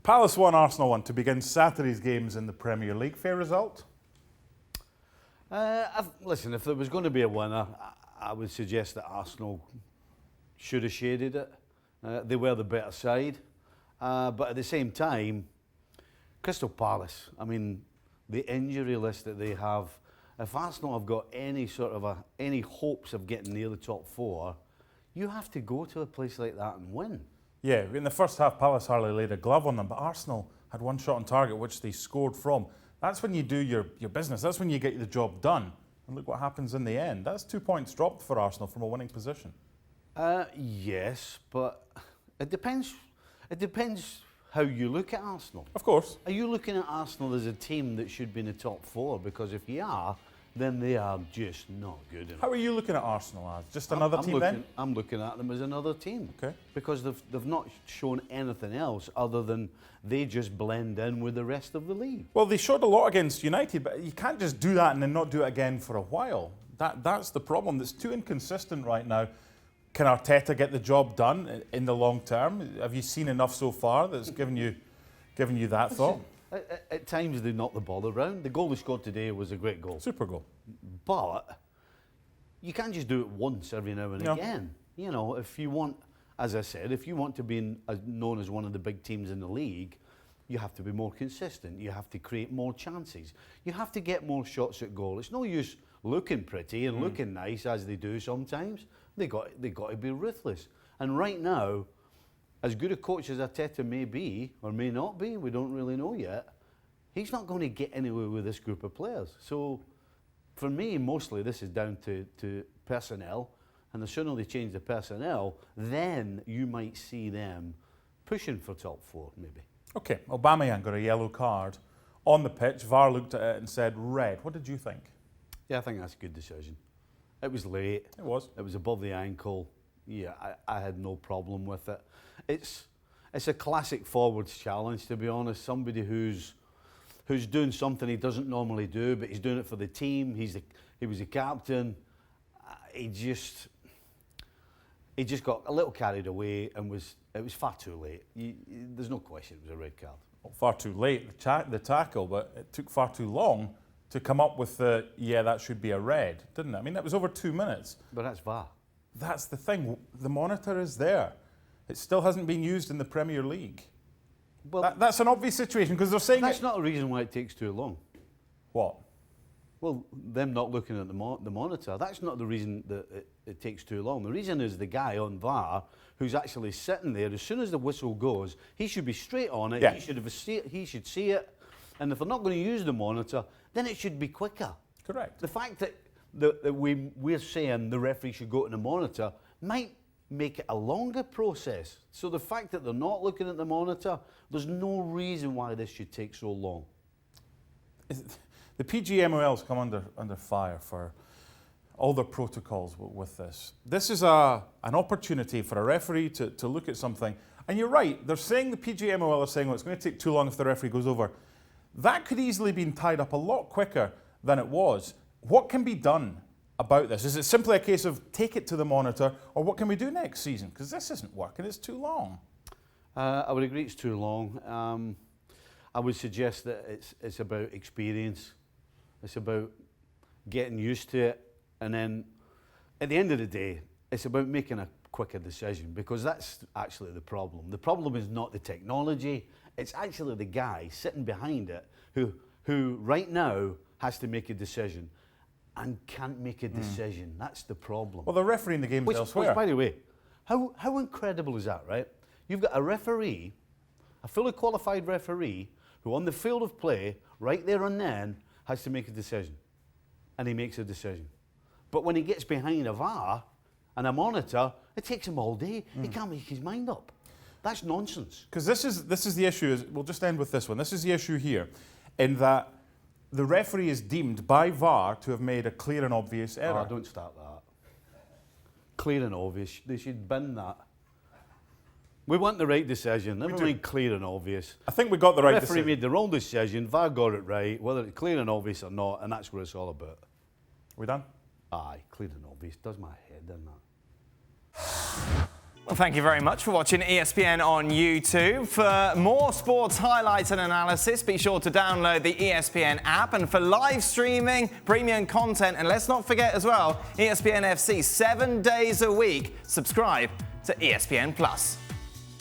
Palace 1, Arsenal 1 to begin Saturday's games in the Premier League. Fair result? Listen, if there was going to be a winner, I would suggest that Arsenal should have shaded it. They were the better side. But at the same time, Crystal Palace, I mean, the injury list that they have, if Arsenal have got any hopes of getting near the top four, you have to go to a place like that and win. Yeah, in the first half, Palace hardly laid a glove on them, but Arsenal had one shot on target, which they scored from. That's when you do your business. That's when you get the job done. And look what happens in the end. That's 2 points dropped for Arsenal from a winning position. Yes, but it depends. It depends how you look at Arsenal. Of course. Are you looking at Arsenal as a team that should be in the top four? Because if you are, then they are just not good enough. How are you looking at Arsenal as? Just another team then? I'm looking at them as another team. Okay. Because they've not shown anything else other than they just blend in with the rest of the league. Well, they showed a lot against United, but you can't just do that and then not do it again for a while. That's the problem. It's too inconsistent right now. Can Arteta get the job done in the long term? Have you seen enough so far that's given you that thought? At times they knock the ball around. The goal they scored today was a great goal. Super goal. But you can't just do it once every now and again. You know, if you want, as I said, if you want to be known as one of the big teams in the league, you have to be more consistent. You have to create more chances. You have to get more shots at goal. It's no use looking pretty and looking nice as they do sometimes. They got to be ruthless. And right now, as good a coach as Arteta may be, or may not be, we don't really know yet, he's not going to get anywhere with this group of players. So, for me, mostly this is down to personnel, and the sooner they change the personnel, then you might see them pushing for top four, maybe. Okay, Aubameyang got a yellow card on the pitch. VAR looked at it and said red. What did you think? Yeah, I think that's a good decision. It was late. It was. It was above the ankle. Yeah, I had no problem with it. It's a classic forwards challenge, to be honest. Somebody who's doing something he doesn't normally do, but he's doing it for the team. He was a captain. He just got a little carried away, and it was far too late. There's no question it was a red card. Well, far too late, the tackle, but it took far too long to come up with that should be a red, didn't it? I mean, that was over 2 minutes. But that's VAR. That's the thing. The monitor is there. It still hasn't been used in the Premier League. Well, that's an obvious situation because they're saying that's not a reason why it takes too long. What? Well, them not looking at the monitor, that's not the reason that it takes too long. The reason is the guy on VAR who's actually sitting there, as soon as the whistle goes, he should be straight on it, he should see it, and if they're not going to use the monitor, then it should be quicker. Correct. The fact that we're saying the referee should go to the monitor might make it a longer process. So the fact that they're not looking at the monitor, there's no reason why this should take so long. The PGMOL's come under fire for all their protocols with this. This is an opportunity for a referee to look at something. And you're right, they're saying the PGMOL are saying, well, it's going to take too long if the referee goes over. That could easily be tied up a lot quicker than it was. What can be done about this? Is it simply a case of take it to the monitor, or what can we do next season? Because this isn't working, it's too long. I would agree it's too long. I would suggest that it's about experience. It's about getting used to it. And then at the end of the day, it's about making a quicker decision, because that's actually the problem. The problem is not the technology. It's actually the guy sitting behind it who right now has to make a decision and can't make a decision. That's the problem. Well, the referee in the game's elsewhere. Which, by the way, how incredible is that, right? You've got a referee, a fully qualified referee, who on the field of play, right there and then, has to make a decision. And he makes a decision. But when he gets behind a VAR and a monitor, it takes him all day. He can't make his mind up. That's nonsense. Because this is the issue. We'll just end with this one. This is the issue here, in that the referee is deemed by VAR to have made a clear and obvious error. Oh, don't start that. Clear and obvious. They should bin that. We want the right decision. Never mind clear and obvious. I think we got the right decision. The referee made the wrong decision. VAR got it right, whether it's clear and obvious or not, and that's what it's all about. We done? Aye, clear and obvious. Does my head in that. Well, thank you very much for watching ESPN on YouTube. For more sports highlights and analysis, be sure to download the ESPN app. And for live streaming, premium content, and let's not forget as well, ESPN FC 7 days a week. Subscribe to ESPN Plus.